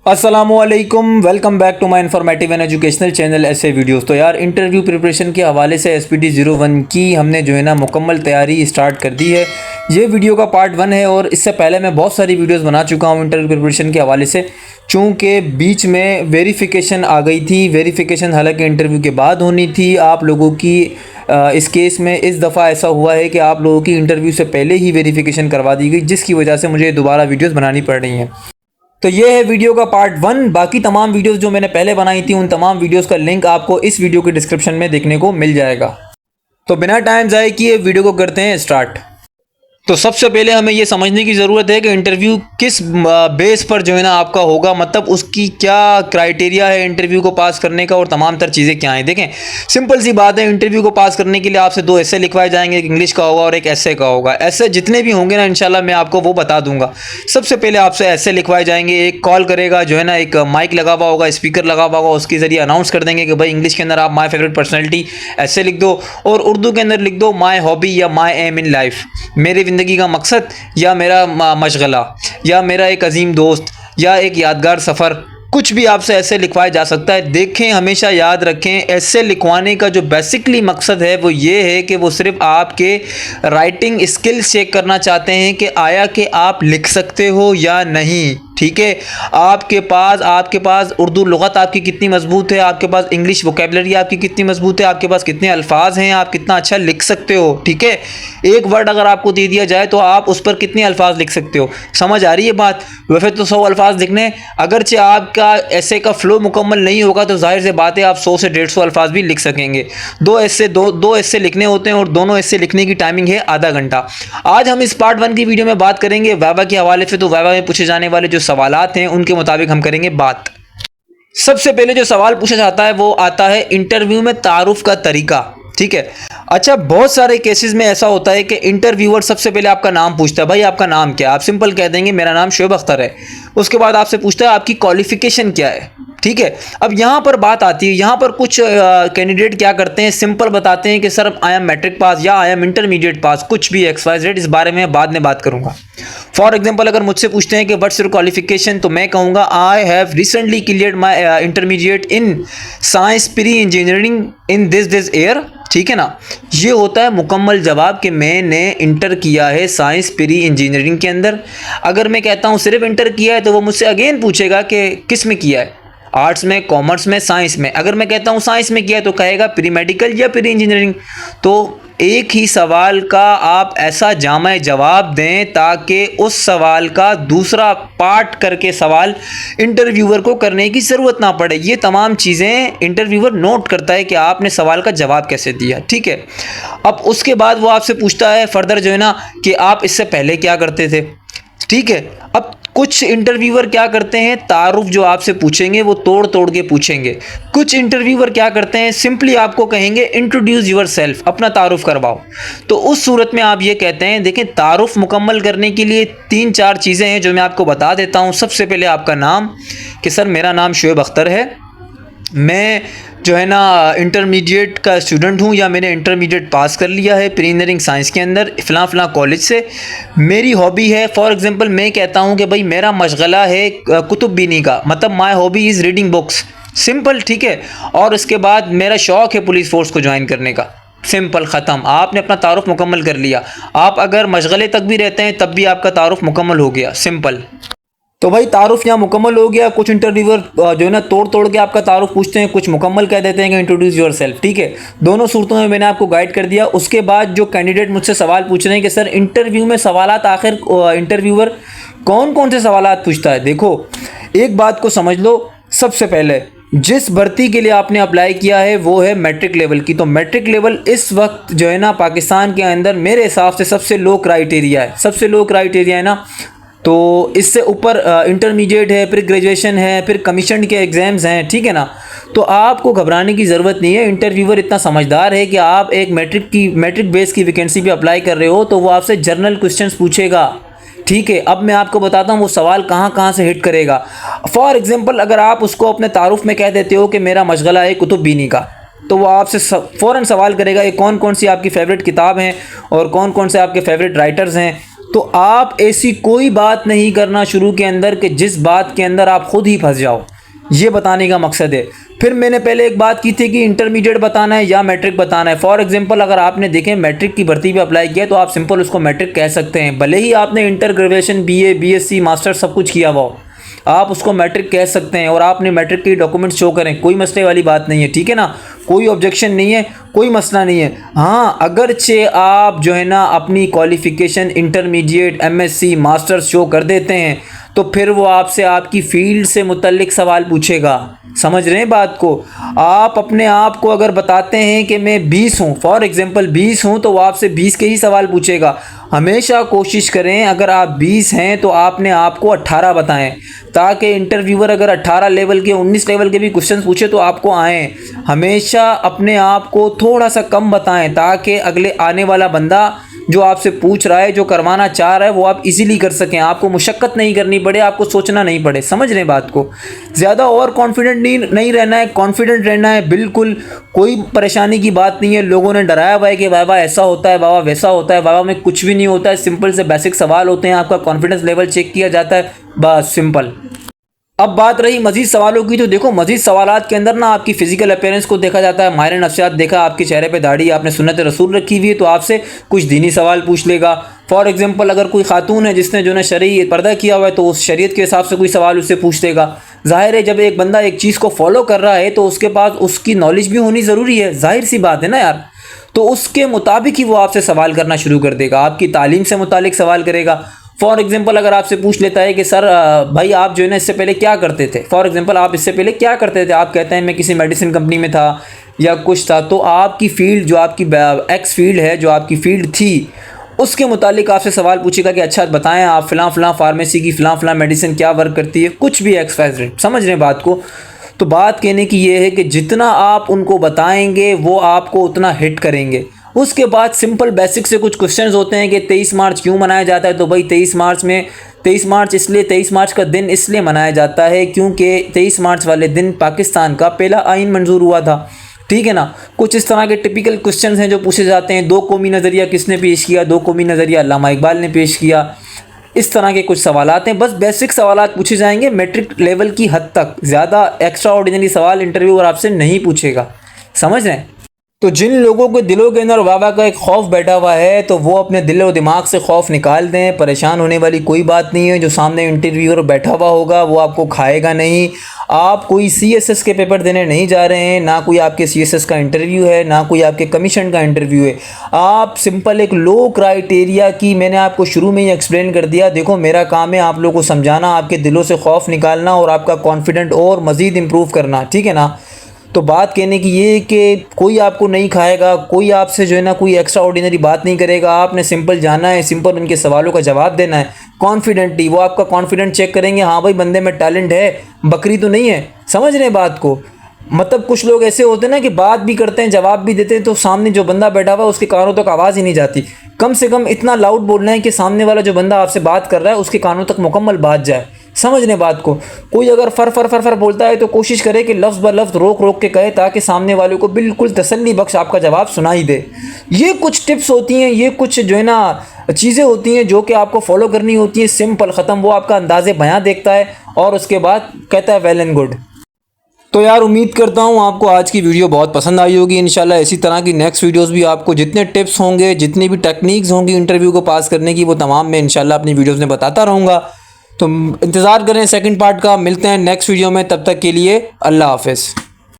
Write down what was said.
अस्सलामुअलैकुम, welcome back to my informative and educational channel ऐसे videos. तो यार इंटरव्यू प्रिपरेशन के हवाले से एसपीटी 01 की हमने जो है ना मुकम्मल तैयारी स्टार्ट कर दी है। ये वीडियो का पार्ट 1 है और इससे पहले मैं बहुत सारी वीडियोस बना चुका हूँ इंटरव्यू प्रिपरेशन के हवाले से। चूँकि बीच में वेरिफिकेशन आ गई थी, वेरिफिकेशन हालांकि इंटरव्यू के बाद होनी थी आप लोगों की। इस केस में इस दफ़ा ऐसा हुआ है कि आप लोगों की इंटरव्यू से पहले ही वेरिफिकेशन करवा दी गई, जिसकी वजह से मुझे दोबारा वीडियोस बनानी पड़ रही हैं। तो ये है वीडियो का पार्ट 1। बाकी तमाम वीडियोस जो मैंने पहले बनाई थी उन तमाम वीडियोस का लिंक आपको इस वीडियो के डिस्क्रिप्शन में देखने को मिल जाएगा। तो बिना टाइम ज़ाये किए वीडियो को करते हैं स्टार्ट। तो सबसे पहले हमें ये समझने की ज़रूरत है कि इंटरव्यू किस बेस पर जो है ना आपका होगा, मतलब उसकी क्या क्राइटेरिया है इंटरव्यू को पास करने का और तमाम तर चीज़ें क्या हैं। देखें, सिंपल सी बात है, इंटरव्यू को पास करने के लिए आपसे 2 एस्से लिखवाए जाएंगे, एक इंग्लिश का होगा और एक एस्से का होगा। एस्से जितने भी होंगे ना इंशाल्लाह मैं आपको वो बता दूंगा। सबसे पहले आपसे एस्से लिखवाए जाएंगे, एक कॉल करेगा जो है ना, एक माइक लगा हुआ होगा, स्पीकर लगा हुआ होगा, उसके ज़रिए अनाउंस कर देंगे कि भाई इंग्लिश के अंदर आप माई फेवरेट पर्सनैलिटी ऐसे लिख दो और उर्दू के अंदर लिख दो माई हॉबी या माई एम इन लाइफ, मेरी ज़िंदगी का मकसद या मेरा मशगला या मेरा एक अजीम दोस्त या एक यादगार सफ़र, कुछ भी आपसे ऐसे लिखवाया जा सकता है। देखें, हमेशा याद रखें, ऐसे लिखवाने का जो बेसिकली मकसद है वो ये है कि वो सिर्फ आपके राइटिंग स्किल्स चेक करना चाहते हैं कि आया कि आप लिख सकते हो या नहीं। ठीक है, आपके पास उर्दू लुगत आपकी कितनी मजबूत है, आपके पास इंग्लिश वोकेबलरी आपकी कितनी मजबूत है, आपके पास कितने अल्फाज हैं, आप कितना अच्छा लिख सकते हो। ठीक है, एक वर्ड अगर आपको दे दिया जाए तो आप उस पर कितने अल्फाज लिख सकते हो। समझ आ रही है बात। वैसे तो 100 अल्फाज लिखने, अगरचे आपका ऐसे का फ्लो मुकम्मल नहीं होगा तो जाहिर से बात है आप 100 से 150 अल्फाज भी लिख सकेंगे। दो ऐसे लिखने होते हैं और दोनों ऐसे लिखने की टाइमिंग है आधा घंटा। आज हम इस पार्ट 1 की वीडियो में बात करेंगे वाइवा के हवाले से। तो वाइवा में पूछे जाने वाले जो सवालात हैं उनके मुताबिक हम करेंगे बात। सबसे पहले जो सवाल पूछा जाता है वो आता है इंटरव्यू में तारुफ का तरीका। ठीक है, अच्छा, बहुत सारे केसेस में ऐसा होता है कि इंटरव्यूअर सबसे पहले आपका नाम पूछता है, भाई आपका नाम क्या है। आप सिंपल कह देंगे मेरा नाम शोएब अख्तर है। उसके बाद आपसे पूछता है आपकी क्वालिफिकेशन क्या है। ठीक है, अब यहाँ पर बात आती है, यहाँ पर कुछ कैंडिडेट क्या करते हैं, सिंपल बताते हैं कि sir I am matric pass या आई एम इंटरमीडिएट पास, कुछ भी XYZ। इस बारे में बाद में बात करूँगा। फॉर एग्जाम्पल, अगर मुझसे पूछते हैं कि व्हाट्स योर क्वालिफिकेशन, तो मैं कहूँगा I have recently cleared my intermediate in science pre engineering in this year. ठीक है ना, ये होता है मुकम्मल जवाब कि मैंने इंटर किया है साइंस प्री इंजीनियरिंग के अंदर। अगर मैं कहता हूँ सिर्फ इंटर किया है तो वो मुझसे अगेन पूछेगा कि किस में किया है, आर्ट्स में, कॉमर्स में, साइंस में। अगर मैं कहता हूँ साइंस में किया है तो कहेगा प्री मेडिकल या प्री इंजीनियरिंग। तो एक ही सवाल का आप ऐसा जामा जवाब दें ताकि उस सवाल का दूसरा पार्ट करके सवाल इंटरव्यूअर को करने की ज़रूरत ना पड़े। ये तमाम चीज़ें इंटरव्यूअर नोट करता है कि आपने सवाल का जवाब कैसे दिया। ठीक है, अब उसके बाद वो आपसे पूछता है फर्दर जो है ना कि आप इससे पहले क्या करते थे। ठीक है, अब कुछ इंटरव्यूअर क्या करते हैं, तारुफ जो आपसे पूछेंगे वो तोड़ तोड़ के पूछेंगे। कुछ इंटरव्यूअर क्या करते हैं, सिंपली आपको कहेंगे इंट्रोड्यूस योर सेल्फ, अपना तारुफ करवाओ। तो उस सूरत में आप ये कहते हैं, देखें, तारुफ मुकम्मल करने के लिए 3-4 चीज़ें हैं जो मैं आपको बता देता हूँ। सबसे पहले आपका नाम, कि सर मेरा नाम शोएब अख्तर है, मैं जो है ना इंटरमीडिएट का स्टूडेंट हूँ या मैंने इंटरमीडिएट पास कर लिया है प्री इंजीनियरिंग साइंस के अंदर फ़लाँ कॉलेज से। मेरी हॉबी है, फॉर एग्जांपल मैं कहता हूँ कि भाई मेरा मशगला है कुतुब बीनी का, मतलब my hobby is reading books. Simple, ठीक है। और उसके बाद मेरा शौक़ है पुलिस फोर्स को ज्वाइन करने का। सिंपल, ख़त्म। आपने अपना तारुफ मुकम्मल कर लिया। आप अगर मशगले तक भी रहते हैं तब भी आपका तारुफ मुकम्मल हो गया। सिंपल। तो भाई तारुफ यहाँ मुकम्मल हो गया। कुछ इंटरव्यूअर जो है ना तोड़ तोड़ के आपका तारुफ पूछते हैं, कुछ मुकम्मल कह देते हैं कि इंट्रोड्यूस योर सेल्फ। ठीक है, दोनों सूरतों में मैंने आपको गाइड कर दिया। उसके बाद जो कैंडिडेट मुझसे सवाल पूछ रहे हैं कि सर इंटरव्यू में सवालात आखिर इंटरव्यूअर कौन कौन से सवालात पूछता है। देखो, एक बात को समझ लो, सबसे पहले जिस भर्ती के लिए आपने अप्लाई किया है वो है मैट्रिक लेवल की। तो मैट्रिक लेवल इस वक्त जो है ना पाकिस्तान के अंदर मेरे हिसाब से सबसे लो क्राइटेरिया है, सबसे लो क्राइटेरिया है ना। तो इससे ऊपर इंटरमीडिएट है, फिर ग्रेजुएशन है, फिर कमीशन के एग्ज़ाम्स हैं। ठीक है ना, तो आपको घबराने की ज़रूरत नहीं है। इंटरव्यूअर इतना समझदार है कि आप एक मैट्रिक बेस की वैकेंसी पे अप्लाई कर रहे हो तो वो आपसे जनरल क्वेश्चंस पूछेगा। ठीक है, अब मैं आपको बताता हूँ वो सवाल कहाँ कहाँ से हिट करेगा। फॉर एग्ज़ाम्पल, अगर आप उसको अपने तारुफ में कह देते हो कि मेरा मशगला है कुतुब बीनी का, तो वो आपसे फ़ौरन सवाल करेगा ये कौन कौन सी आपकी फ़ेवरेट किताब हैं और कौन कौन से आपके फेवरेट राइटर्स हैं। तो आप ऐसी कोई बात नहीं करना शुरू के अंदर कि जिस बात के अंदर आप खुद ही फंस जाओ, ये बताने का मकसद है। फिर मैंने पहले एक बात की थी कि इंटरमीडिएट बताना है या मैट्रिक बताना है। फॉर एग्जांपल अगर आपने देखें मैट्रिक की भर्ती पे अप्लाई किया तो आप सिंपल उसको मैट्रिक कह सकते हैं, भले ही आपने inter graduation BA BSc master सब कुछ किया हुआ हो, आप उसको मैट्रिक कह सकते हैं और आपने मैट्रिक के डॉक्यूमेंट शो करें, कोई मसले वाली बात नहीं है, ठीक है ना, कोई ऑब्जेक्शन नहीं है, कोई मसला नहीं है। हाँ, अगरचे आप जो है ना अपनी qualification intermediate MSc masters show कर देते हैं तो फिर वो आपसे आपकी फ़ील्ड से मुतल्लिक सवाल पूछेगा। समझ रहे हैं बात को? आप अपने आप को अगर बताते हैं कि मैं 20 हूँ, फॉर एग्ज़ाम्पल 20 हूँ, तो वो आपसे 20 के ही सवाल पूछेगा। हमेशा कोशिश करें अगर आप 20 हैं तो आपने आप को 18 बताएं, ताकि इंटरव्यूअर अगर 18 लेवल के 19 लेवल के भी क्वेश्चन पूछे तो आपको आएँ। हमेशा अपने आप को थोड़ा सा कम बताएं ताकि अगले आने वाला बंदा जो आपसे पूछ रहा है, जो करवाना चाह रहा है, वो आप इजीली कर सकें, आपको मुशक्क़त नहीं करनी पड़े, आपको सोचना नहीं पड़े। समझ रहे हैं बात को? ज़्यादा ओवर कॉन्फिडेंट नहीं रहना है, कॉन्फिडेंट रहना है, बिल्कुल कोई परेशानी की बात नहीं है। लोगों ने डराया हुआ है कि बाबा ऐसा होता है, बाबा वैसा होता है, बाबा में कुछ भी नहीं होता है, सिंपल से बेसिक सवाल होते हैं, आपका कॉन्फिडेंस लेवल चेक किया जाता है, बस सिंपल। अब बात रही मज़ीद सवालों की, तो देखो मज़ीद सवालात के अंदर ना आपकी फ़िज़िकल अपीयरेंस को देखा जाता है, माहिर नफ्सियात देखा, आपके चेहरे पे दाढ़ी, आपने सुन्नत रसूल रखी हुई है तो आपसे कुछ दीनी सवाल पूछ लेगा। फॉर एग्जांपल अगर कोई खातून है जिसने जो है शरई पर्दा किया हुआ है तो उस शरीयत के हिसाब से कोई सवाल उससे पूछ लेगा। ज़ाहिर है जब एक बंदा एक चीज़ को फॉलो कर रहा है तो उसके पास उसकी नॉलेज भी होनी ज़रूरी है, जाहिर सी बात है ना यार। तो उसके मुताबिक ही वो आपसे सवाल करना शुरू कर देगा, आपकी तालीम से मुतालिक सवाल करेगा। फॉर एग्जांपल अगर आपसे पूछ लेता है कि सर भाई आप जो है ना इससे पहले क्या करते थे, फॉर एग्जांपल आप इससे पहले क्या करते थे, आप कहते हैं मैं किसी मेडिसिन कंपनी में था या कुछ था, तो आपकी फ़ील्ड जो आपकी एक्स फील्ड है, जो आपकी फ़ील्ड थी, उसके मुतालिक आपसे सवाल पूछेगा कि अच्छा बताएं आप फ़लाँ फार्मेसी की फ़लाँ मेडिसिन क्या वर्क करती है, कुछ भी एक्स। समझ रहे हैं बात को? तो बात कहने की ये है कि जितना आप उनको बताएंगे वो आपको उतना हिट करेंगे। उसके बाद सिंपल बेसिक से कुछ क्वेश्चंस होते हैं कि 23 मार्च क्यों मनाया जाता है, तो भाई 23 मार्च का दिन इसलिए मनाया जाता है क्योंकि 23 मार्च वाले दिन पाकिस्तान का पहला आइन मंजूर हुआ था, ठीक है ना। कुछ इस तरह के टिपिकल क्वेश्चंस हैं जो पूछे जाते हैं। दो कौमी नज़रिया किसने पेश किया, दो कौमी नज़रिया अल्लामा इकबाल ने पेश किया। इस तरह के कुछ सवालात हैं, बस बेसिक सवालात पूछे जाएंगे मैट्रिक लेवल की हद तक, ज़्यादा एक्स्ट्रा ऑर्डिनरी सवाल इंटरव्यूअर आपसे नहीं पूछेगा। समझ रहे हैं? तो जिन लोगों के दिलों के अंदर वाबा का एक खौफ बैठा हुआ है तो वो अपने दिल और दिमाग से खौफ निकाल दें। परेशान होने वाली कोई बात नहीं है, जो सामने इंटरव्यूअर बैठा हुआ होगा वो आपको खाएगा नहीं। आप कोई CSS के पेपर देने नहीं जा रहे हैं, ना कोई आपके CSS का इंटरव्यू है, ना कोई आपके कमीशन का इंटरव्यू है। आप सिंपल एक लो क्राइटेरिया की, मैंने आपको शुरू में ही एक्सप्लेन कर दिया। देखो मेरा काम है आप लोगों को समझाना, आपके दिलों से खौफ निकालना और आपका कॉन्फिडेंट और मज़ीद इम्प्रूव करना, ठीक है ना। तो बात कहने की ये कि कोई आपको नहीं खाएगा, कोई आपसे जो है ना कोई एक्स्ट्रा ऑर्डिनरी बात नहीं करेगा। आपने सिंपल जाना है, सिंपल उनके सवालों का जवाब देना है कॉन्फिडेंटली। वो आपका कॉन्फिडेंट चेक करेंगे, हाँ भाई बंदे में टैलेंट है, बकरी तो नहीं है। समझ रहे हैं बात को? मतलब कुछ लोग ऐसे होते हैं ना कि बात भी करते हैं जवाब भी देते हैं तो सामने जो बंदा बैठा हुआ है उसके कानों तक आवाज़ ही नहीं जाती। कम से कम इतना लाउड बोलना है कि सामने वाला जो बंदा आपसे बात कर रहा है उसके कानों तक मुकम्मल बात जाए। समझ लें बात को? कोई अगर फर बोलता है तो कोशिश करे कि लफ्ज़ ब लफ्ज़ रोक के कहे ताकि सामने वाले को बिल्कुल तसल्ली बख्श आपका जवाब सुनाई दे। ये कुछ टिप्स होती हैं, ये कुछ जो है ना चीज़ें होती हैं जो कि आपको फॉलो करनी होती हैं। सिंपल ख़त्म। वो आपका अंदाज़े बयां देखता है और उसके बाद कहता है वेल एंड गुड। तो यार उम्मीद करता हूँ आपको आज की वीडियो बहुत पसंद आई होगी। इंशाल्लाह इसी तरह की नेक्स्ट वीडियोस भी आपको जितने टिप्स होंगे, जितनी भी टेक्निक्स होंगी इंटरव्यू को पास करने की, वो तमाम मैं इंशाल्लाह अपनी वीडियोस में बताता रहूँगा। तो इंतज़ार करें सेकंड पार्ट का। मिलते हैं नेक्स्ट वीडियो में, तब तक के लिए अल्लाह हाफ़िज़।